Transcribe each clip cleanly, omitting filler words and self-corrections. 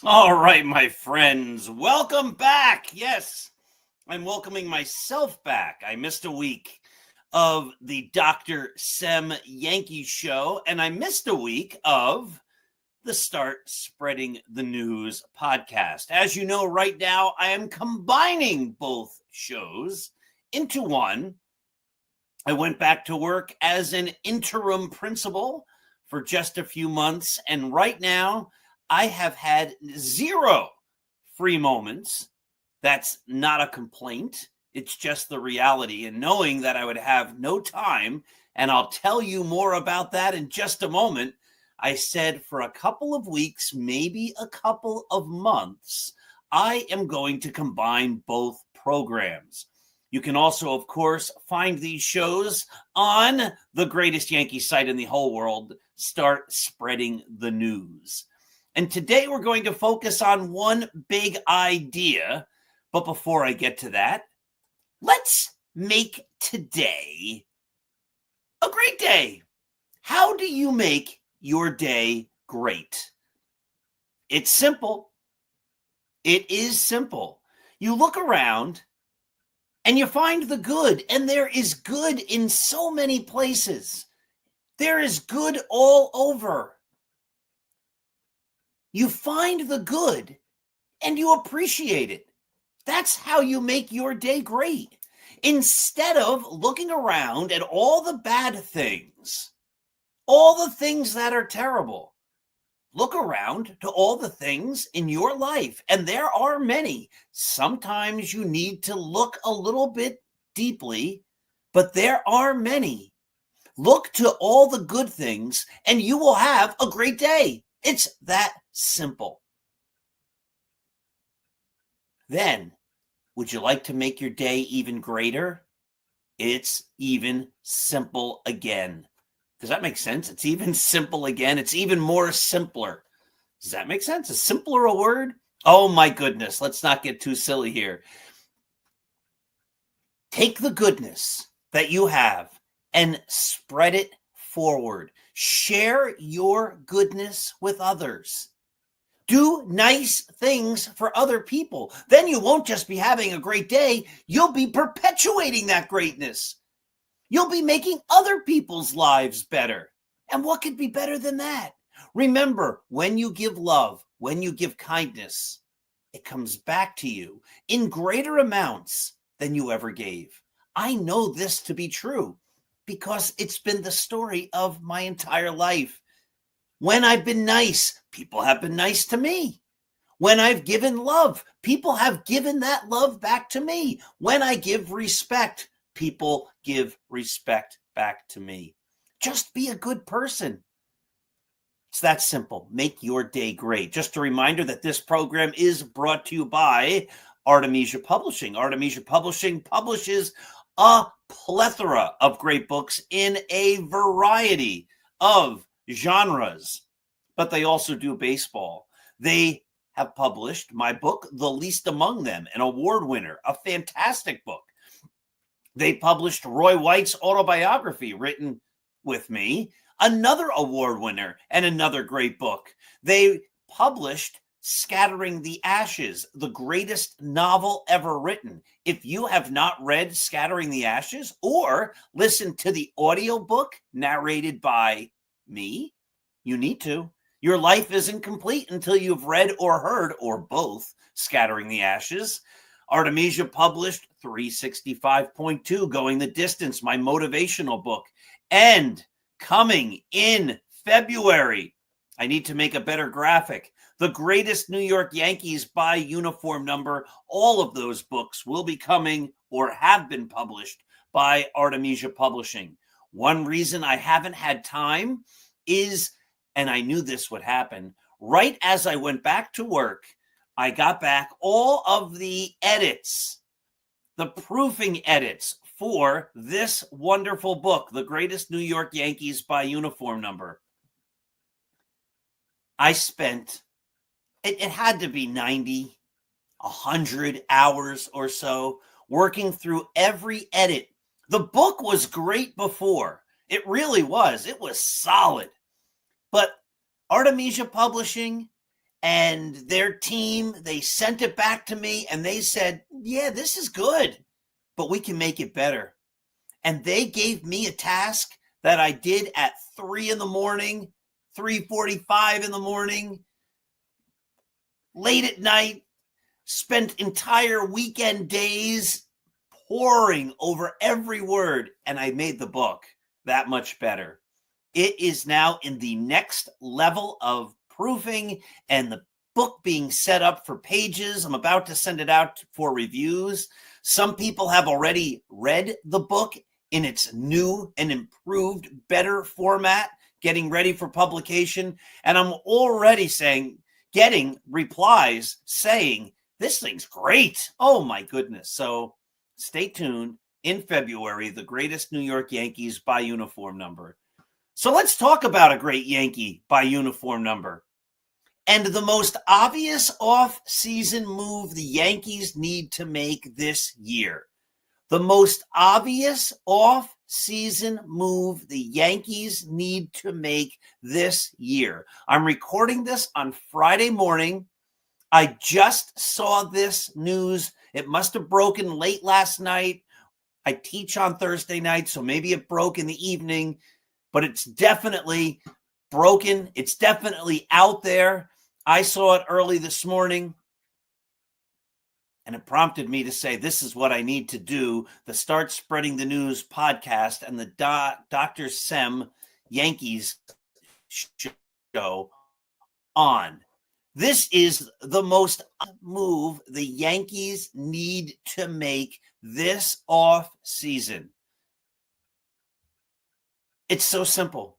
All right, my friends, welcome back. Yes, I'm welcoming myself back. I missed a week of the Dr. Sem Yankee show, and I missed a week of the Start Spreading the News podcast. As you know, right now, I am combining both shows into one. I went back to work as an interim principal for just a few months, and right now, I have had zero free moments. That's not a complaint. It's just the reality. And knowing that I would have no time, and I'll tell you more about that in just a moment, I said for a couple of weeks, maybe a couple of months, I am going to combine both programs. You can also, of course, find these shows on the greatest Yankee site in the whole world, Start Spreading the News. And today we're going to focus on one big idea. But before I get to that, let's make today a great day. How do you make your day great? It's simple. It is simple. You look around and you find the good, and there is good in so many places. There is good all over. You find the good and you appreciate it. That's how you make your day great. Instead of looking around at all the bad things, all the things that are terrible, look around to all the things in your life. And there are many. Sometimes you need to look a little bit deeply, but there are many. Look to all the good things and you will have a great day. It's that simple. Then, would you like to make your day even greater? It's even simple again. Does that make sense? It's even simple again. It's even more simpler. Does that make sense? Is simpler a word? Oh my goodness. Let's not get too silly here. Take the goodness that you have and spread it forward. Share your goodness with others. Do nice things for other people. Then you won't just be having a great day. You'll be perpetuating that greatness. You'll be making other people's lives better. And what could be better than that? Remember, when you give love, when you give kindness, it comes back to you in greater amounts than you ever gave. I know this to be true because it's been the story of my entire life. When I've been nice, people have been nice to me. When I've given love, people have given that love back to me. When I give respect, people give respect back to me. Just be a good person. It's that simple. Make your day great. Just a reminder that this program is brought to you by Artemisia Publishing. Artemisia Publishing publishes a plethora of great books in a variety of genres, but they also do baseball. They have published my book, The Least Among Them, an award winner, a fantastic book. They published Roy White's autobiography, written with me, another award winner and another great book. They published Scattering the Ashes, the greatest novel ever written. If you have not read Scattering the Ashes or listened to the audiobook narrated by me, you need to. Your life isn't complete until you've read or heard, or both, Scattering the Ashes. Artemisia published 365.2, Going the Distance, my motivational book. And coming in February, I need to make a better graphic, The Greatest New York Yankees by Uniform Number. All of those books will be coming or have been published by Artemisia Publishing. One reason I haven't had time is, and I knew this would happen, right as I went back to work, I got back all of the edits, the proofing edits for this wonderful book, The Greatest New York Yankees by Uniform Number. I spent, it had to be 90, 100 hours or so working through every edit. The book was great before. It really was. It was solid. But Artemisia Publishing and their team, they sent it back to me and they said, yeah, this is good, but we can make it better. And they gave me a task that I did at 3 in the morning, 3:45 in the morning, late at night, spent entire weekend days poring over every word, and I made the book that much better. It is now in the next level of proofing and the book being set up for pages. I'm about to send it out for reviews. Some people have already read the book in its new and improved, better format, getting ready for publication. And I'm already getting replies saying, this thing's great. Oh my goodness. So stay tuned. In February, the greatest New York Yankees by uniform number. So let's talk about a great Yankee by uniform number. And the most obvious off-season move the Yankees need to make this year. The most obvious off-season move the Yankees need to make this year. I'm recording this on Friday morning. I just saw this news. It must have broken late last night. I teach on Thursday night, so maybe it broke in the evening, but it's definitely broken. It's definitely out there. I saw it early this morning, and it prompted me to say, this is what I need to do, the Start Spreading the News podcast and the Dr. Sem Yankees show on. This is the most move the Yankees need to make this off season. It's so simple.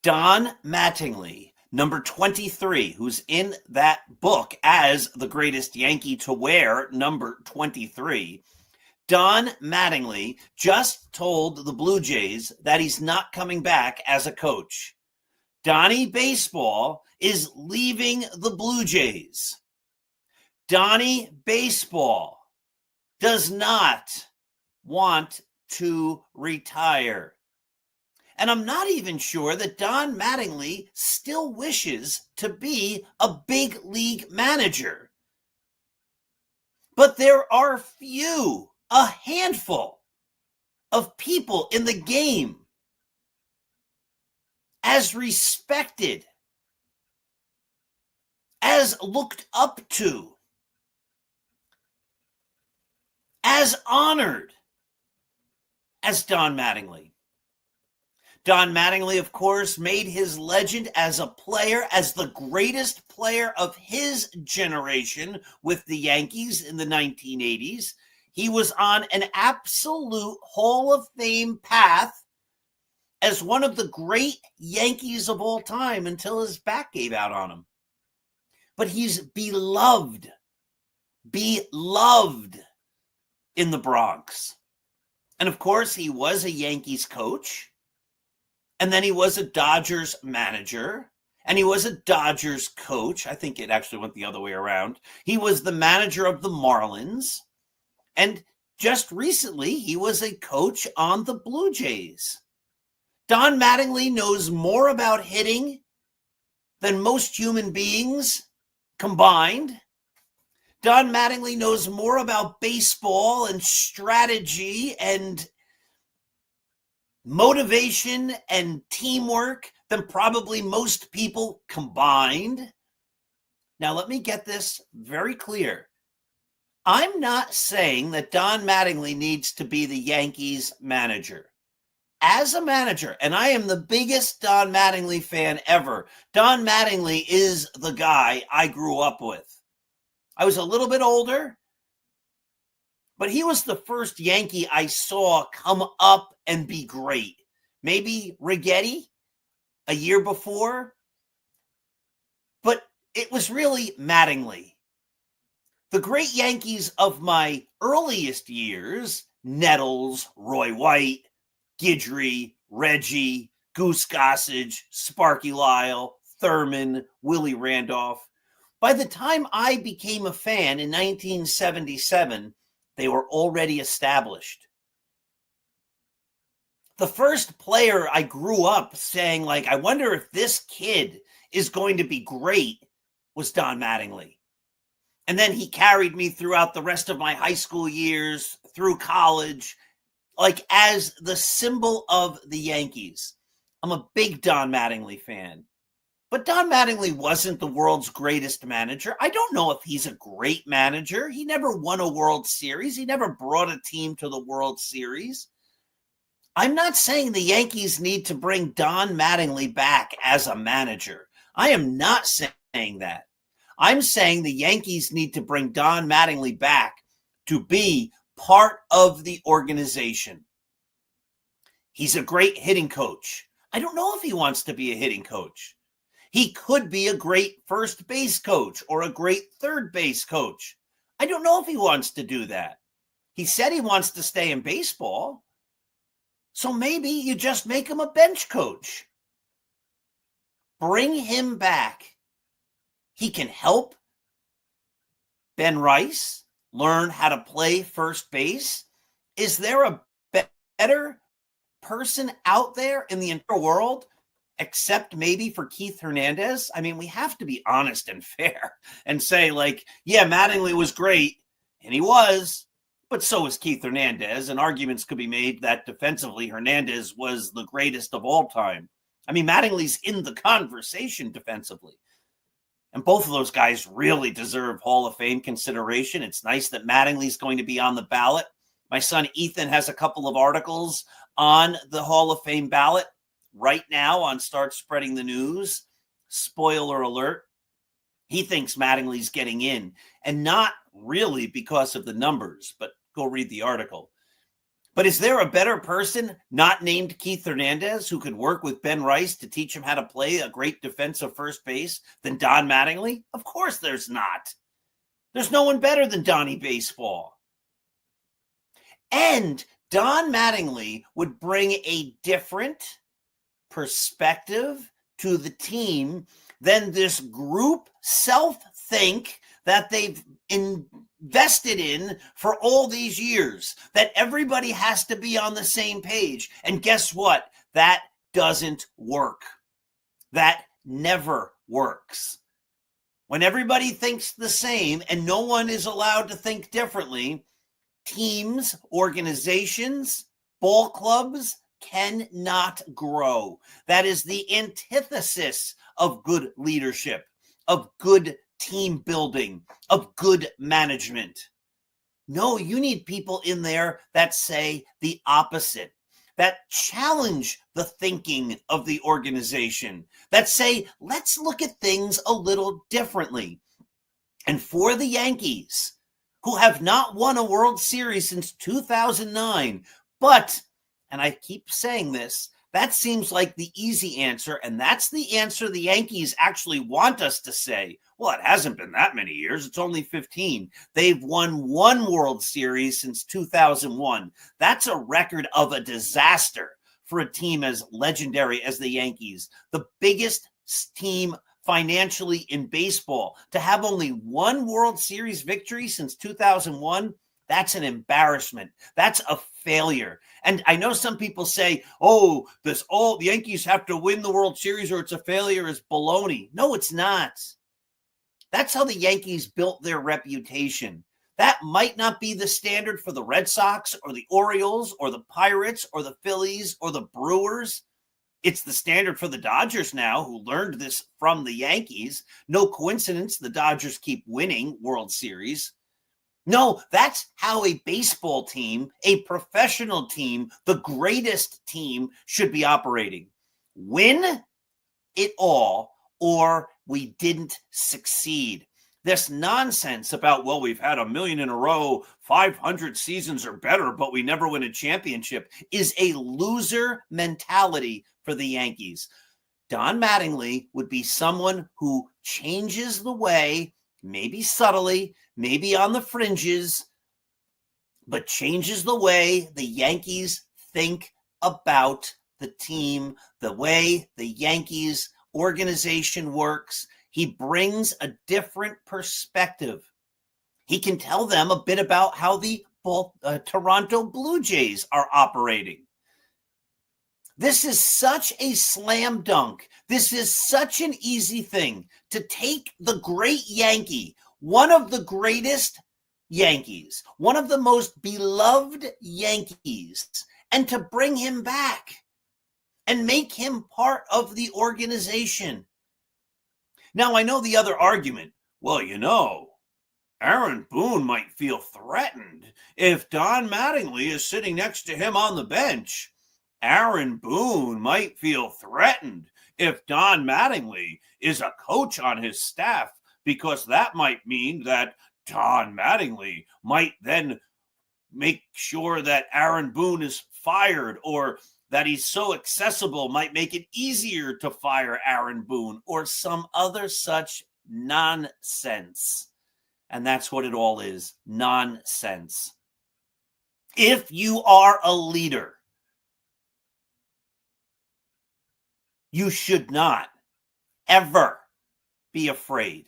Don Mattingly, number 23, who's in that book as the greatest Yankee to wear number 23. Don Mattingly just told the Blue Jays that he's not coming back as a coach. Donnie Baseball is leaving the Blue Jays. Donnie Baseball does not want to retire. And I'm not even sure that Don Mattingly still wishes to be a big league manager. But there are a handful of people in the game as respected, as looked up to, as honored as Don Mattingly. Don Mattingly, of course, made his legend as a player, as the greatest player of his generation with the Yankees in the 1980s. He was on an absolute Hall of Fame path as one of the great Yankees of all time until his back gave out on him. But he's beloved in the Bronx. And of course, he was a Yankees coach. And then he was a Dodgers manager. And he was a Dodgers coach. I think it actually went the other way around. He was the manager of the Marlins. And just recently, he was a coach on the Blue Jays. Don Mattingly knows more about hitting than most human beings combined. Don Mattingly knows more about baseball and strategy and motivation and teamwork than probably most people combined. Now, let me get this very clear. I'm not saying that Don Mattingly needs to be the Yankees manager. As a manager, and I am the biggest Don Mattingly fan ever, Don Mattingly is the guy I grew up with. I was a little bit older, but he was the first Yankee I saw come up and be great. Maybe Righetti a year before, but it was really Mattingly. The great Yankees of my earliest years, Nettles, Roy White, Guidry, Reggie, Goose Gossage, Sparky Lyle, Thurman, Willie Randolph. By the time I became a fan in 1977, they were already established. The first player I grew up saying, like, I wonder if this kid is going to be great was Don Mattingly. And then he carried me throughout the rest of my high school years, through college, like as the symbol of the Yankees. I'm a big Don Mattingly fan. But Don Mattingly wasn't the world's greatest manager. I don't know if he's a great manager. He never won a World Series. He never brought a team to the World Series. I'm not saying the Yankees need to bring Don Mattingly back as a manager. I am not saying that. I'm saying the Yankees need to bring Don Mattingly back to be part of the organization. He's a great hitting coach. I don't know if he wants to be a hitting coach. He could be a great first base coach or a great third base coach. I don't know if he wants to do that. He said he wants to stay in baseball. So maybe you just make him a bench coach. Bring him back. He can help Ben Rice learn how to play first base. Is there a better person out there in the entire world except maybe for Keith Hernandez? I mean, we have to be honest and fair and say, like, yeah, Mattingly was great, and he was. But so was Keith Hernandez, and arguments could be made that defensively Hernandez was the greatest of all time. I mean, Mattingly's in the conversation defensively. And both of those guys really deserve Hall of Fame consideration. It's nice that Mattingly's going to be on the ballot. My son Ethan has a couple of articles on the Hall of Fame ballot right now on Start Spreading the News. Spoiler alert. He thinks Mattingly's getting in, and not really because of the numbers, but go read the article. But is there a better person not named Keith Hernandez who could work with Ben Rice to teach him how to play a great defensive first base than Don Mattingly? Of course there's not. There's no one better than Donnie Baseball. And Don Mattingly would bring a different perspective to the team than this group self-think that they've invested in for all these years, that everybody has to be on the same page. And guess what? That doesn't work. That never works. When everybody thinks the same and no one is allowed to think differently, teams, organizations, ball clubs cannot grow. That is the antithesis of good leadership, of good team building, of good management. No, you need people in there that say the opposite, that challenge the thinking of the organization, that say, let's look at things a little differently. And for the Yankees, who have not won a World Series since 2009, but, and I keep saying this, that seems like the easy answer, and that's the answer the Yankees actually want us to say. Well, it hasn't been that many years. It's only 15. They've won one World Series since 2001. That's a record of a disaster for a team as legendary as the Yankees, the biggest team financially in baseball. To have only one World Series victory since 2001, that's an embarrassment. That's a failure. And I know some people say, oh, the Yankees have to win the World Series or it's a failure is baloney. No, it's not. That's how the Yankees built their reputation. That might not be the standard for the Red Sox or the Orioles or the Pirates or the Phillies or the Brewers. It's the standard for the Dodgers now, who learned this from the Yankees. No coincidence the Dodgers keep winning World Series. No, that's how a baseball team, a professional team, the greatest team should be operating. Win it all, or we didn't succeed. This nonsense about, well, we've had 1 million in a row, 500 seasons or better, but we never win a championship, is a loser mentality for the Yankees. Don Mattingly would be someone who changes the way, maybe subtly, maybe on the fringes, but changes the way the Yankees think about the team, the way the Yankees organization works. He brings a different perspective. He can tell them a bit about how the Toronto Blue Jays are operating. This is such a slam dunk. This is such an easy thing to take the great Yankee, one of the greatest Yankees, one of the most beloved Yankees, and to bring him back and make him part of the organization. Now, I know the other argument. Well, Aaron Boone might feel threatened if Don Mattingly is sitting next to him on the bench. Aaron Boone might feel threatened if Don Mattingly is a coach on his staff, because that might mean that Don Mattingly might then make sure that Aaron Boone is fired, or that he's so accessible might make it easier to fire Aaron Boone, or some other such nonsense. And that's what it all is, nonsense. If you are a leader, you should not ever be afraid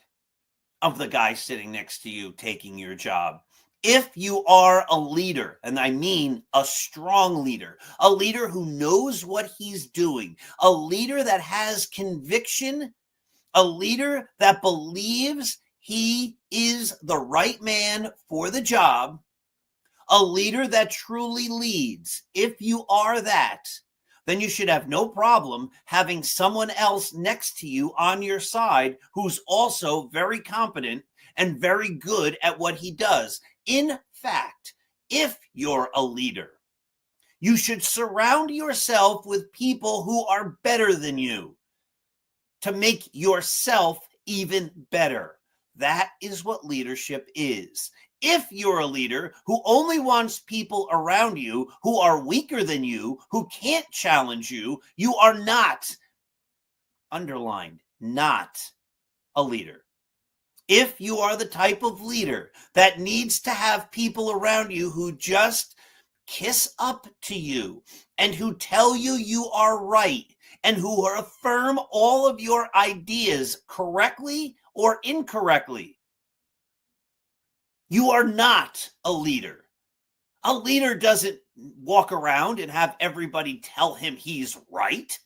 of the guy sitting next to you taking your job. If you are a leader, and I mean a strong leader, a leader who knows what he's doing, a leader that has conviction, a leader that believes he is the right man for the job, a leader that truly leads, if you are that, then you should have no problem having someone else next to you on your side who's also very competent and very good at what he does. In fact, if you're a leader, you should surround yourself with people who are better than you to make yourself even better. That is what leadership is. If you're a leader who only wants people around you who are weaker than you, who can't challenge you, you are not, underlined, not a leader. If you are the type of leader that needs to have people around you who just kiss up to you and who tell you you are right and who affirm all of your ideas correctly or incorrectly, you are not a leader. A leader doesn't walk around and have everybody tell him he's right.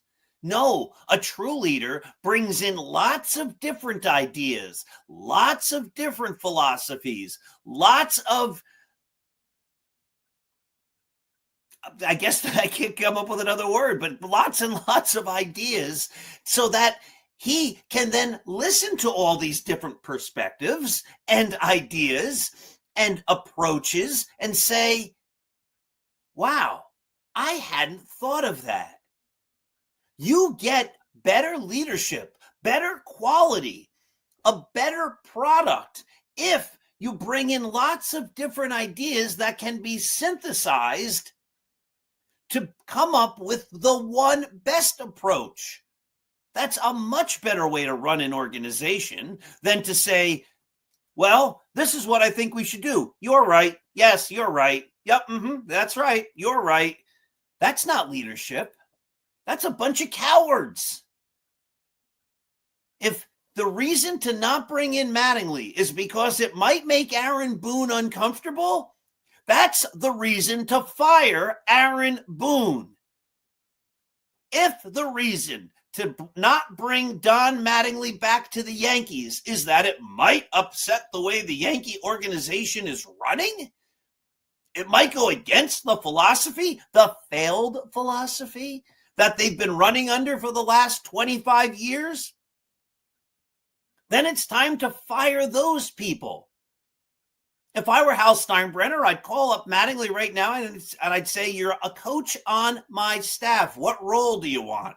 No, a true leader brings in lots of different ideas, lots of different philosophies, lots of, I guess I can't come up with another word, but lots and lots of ideas so that he can then listen to all these different perspectives and ideas and approaches and say, wow, I hadn't thought of that. You get better leadership, better quality, a better product if you bring in lots of different ideas that can be synthesized to come up with the one best approach. That's a much better way to run an organization than to say, well, this is what I think we should do. You're right. Yes, you're right. Yep, that's right. You're right. That's not leadership. That's a bunch of cowards. If the reason to not bring in Mattingly is because it might make Aaron Boone uncomfortable, that's the reason to fire Aaron Boone. If the reason to not bring Don Mattingly back to the Yankees is that it might upset the way the Yankee organization is running, it might go against the philosophy, the failed philosophy that they've been running under for the last 25 years, then it's time to fire those people. If I were Hal Steinbrenner, I'd call up Mattingly right now and I'd say, you're a coach on my staff. What role do you want?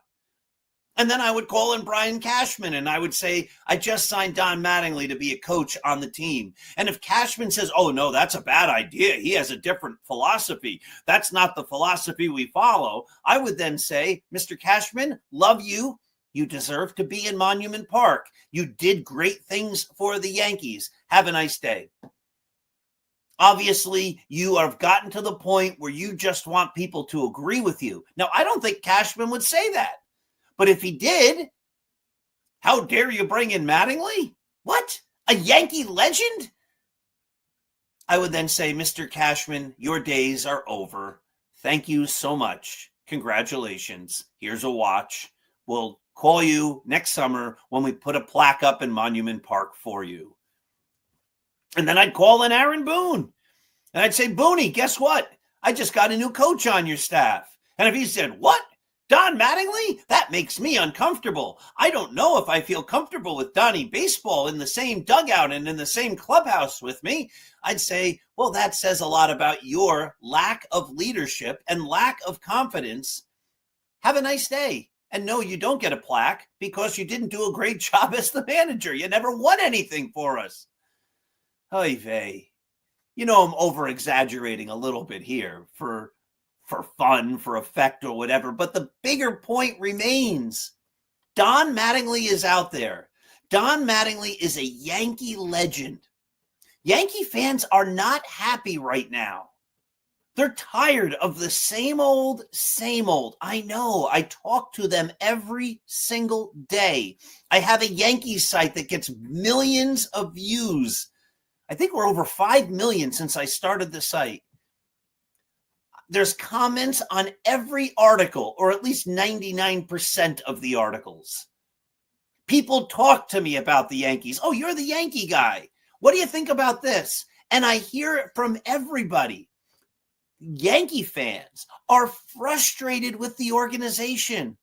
And then I would call in Brian Cashman and I would say, I just signed Don Mattingly to be a coach on the team. And if Cashman says, oh, no, that's a bad idea, he has a different philosophy, that's not the philosophy we follow, I would then say, Mr. Cashman, love you. You deserve to be in Monument Park. You did great things for the Yankees. Have a nice day. Obviously, you have gotten to the point where you just want people to agree with you. Now, I don't think Cashman would say that. But if he did, how dare you bring in Mattingly? What? A Yankee legend? I would then say, Mr. Cashman, your days are over. Thank you so much. Congratulations. Here's a watch. We'll call you next summer when we put a plaque up in Monument Park for you. And then I'd call in Aaron Boone. And I'd say, Booney, guess what? I just got a new coach on your staff. And if he said, what? Don Mattingly? That makes me uncomfortable. I don't know if I feel comfortable with Donnie Baseball in the same dugout and in the same clubhouse with me. I'd say, well, that says a lot about your lack of leadership and lack of confidence. Have a nice day. And no, you don't get a plaque because you didn't do a great job as the manager. You never won anything for us. Oy vey. You know, I'm over-exaggerating a little bit here for fun, for effect or whatever. But the bigger point remains. Don Mattingly is out there. Don Mattingly is a Yankee legend. Yankee fans are not happy right now. They're tired of the same old, same old. I know. I talk to them every single day. I have a Yankees site that gets millions of views. I think we're over 5 million since I started the site. There's comments on every article, or at least 99% of the articles. People talk to me about the Yankees. Oh, you're the Yankee guy. What do you think about this? And I hear it from everybody. Yankee fans are frustrated with the organization.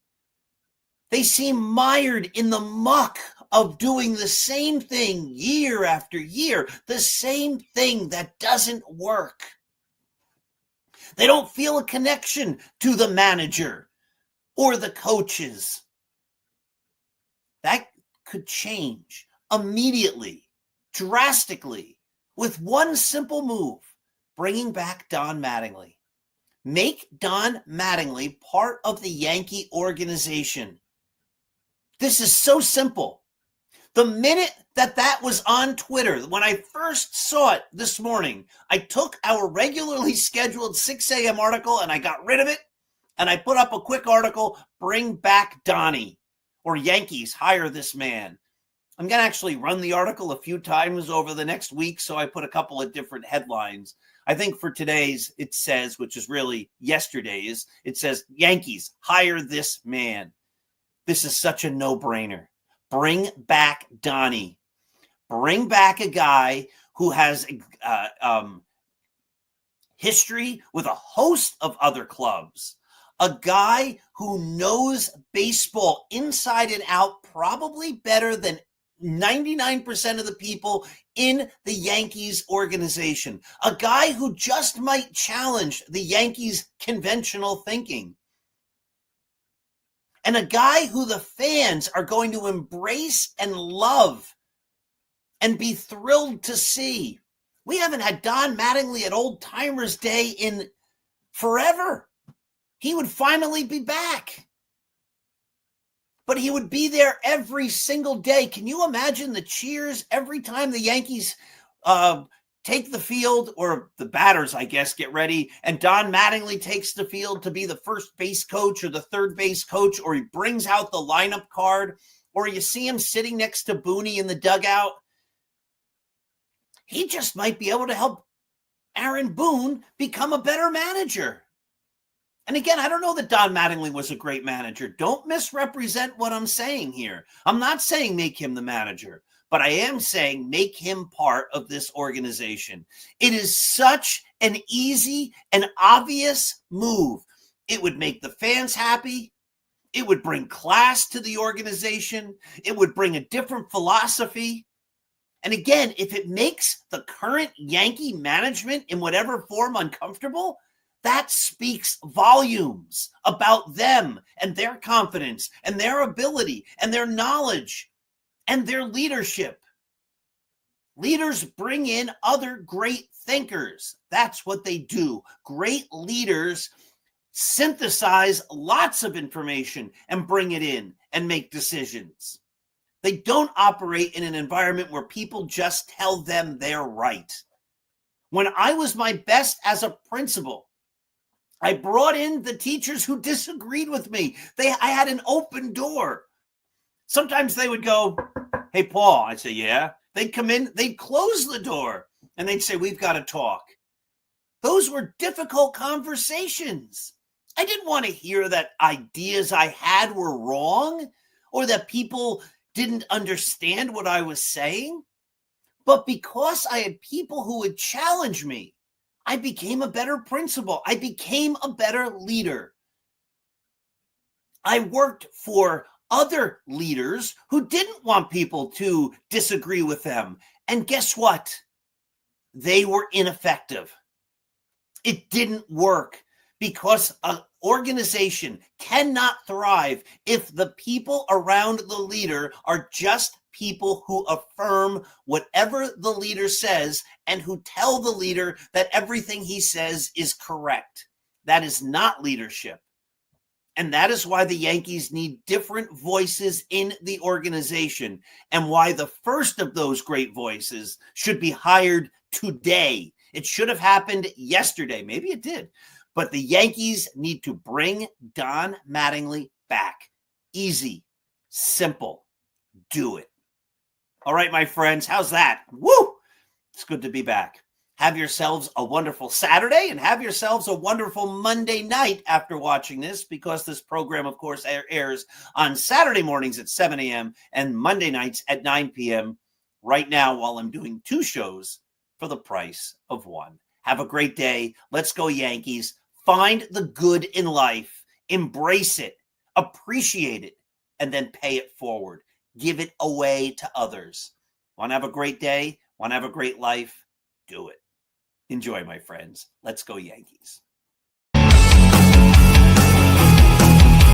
They seem mired in the muck of doing the same thing year after year, the same thing that doesn't work. They don't feel a connection to the manager or the coaches. That could change immediately, drastically, with one simple move, bringing back Don Mattingly. Make Don Mattingly part of the Yankee organization. This is so simple. The minute that was on Twitter, when I first saw it this morning, I took our regularly scheduled 6 a.m. article and I got rid of it. And I put up a quick article, bring back Donnie, or Yankees, hire this man. I'm going to actually run the article a few times over the next week, so I put a couple of different headlines. I think for today's, it says, which is really yesterday's, it says, Yankees, hire this man. This is such a no-brainer. Bring back Donnie. Bring back a guy who has history with a host of other clubs. A guy who knows baseball inside and out probably better than 99% of the people in the Yankees organization. A guy who just might challenge the Yankees' conventional thinking. And a guy who the fans are going to embrace and love and be thrilled to see. We haven't had Don Mattingly at Old Timers Day in forever. He would finally be back. But he would be there every single day. Can you imagine the cheers every time the Yankees take the field, or the batters, I guess, get ready, and Don Mattingly takes the field to be the first base coach or the third base coach, or he brings out the lineup card, or you see him sitting next to Booney in the dugout? He just might be able to help Aaron Boone become a better manager. And again, I don't know that Don Mattingly was a great manager. Don't misrepresent what I'm saying here. I'm not saying make him the manager. But I am saying make him part of this organization. It is such an easy and obvious move. It would make the fans happy. It would bring class to the organization. It would bring a different philosophy. And again, if it makes the current Yankee management in whatever form uncomfortable, that speaks volumes about them and their confidence and their ability and their knowledge and their leadership. Leaders bring in other great thinkers. That's what they do. Great leaders synthesize lots of information and bring it in and make decisions. They don't operate in an environment where people just tell them they're right. When I was my best as a principal, I brought in the teachers who disagreed with me. I had an open door. Sometimes they would go, hey, Paul. I'd say, yeah. They'd come in, they'd close the door, and they'd say, we've got to talk. Those were difficult conversations. I didn't want to hear that ideas I had were wrong or that people didn't understand what I was saying. But because I had people who would challenge me, I became a better principal. I became a better leader. I worked for other leaders who didn't want people to disagree with them. And guess what? They were ineffective. It didn't work because an organization cannot thrive if the people around the leader are just people who affirm whatever the leader says and who tell the leader that everything he says is correct. That is not leadership. And that is why the Yankees need different voices in the organization, and why the first of those great voices should be hired today. It should have happened yesterday. Maybe it did. But the Yankees need to bring Don Mattingly back. Easy, simple, do it. All right, my friends, how's that? Woo! It's good to be back. Have yourselves a wonderful Saturday and have yourselves a wonderful Monday night after watching this, because this program, of course, airs on Saturday mornings at 7 a.m. and Monday nights at 9 p.m. right now while I'm doing 2 shows for the price of 1. Have a great day. Let's go Yankees. Find the good in life. Embrace it. Appreciate it. And then pay it forward. Give it away to others. Want to have a great day? Want to have a great life? Do it. Enjoy, my friends. Let's go Yankees.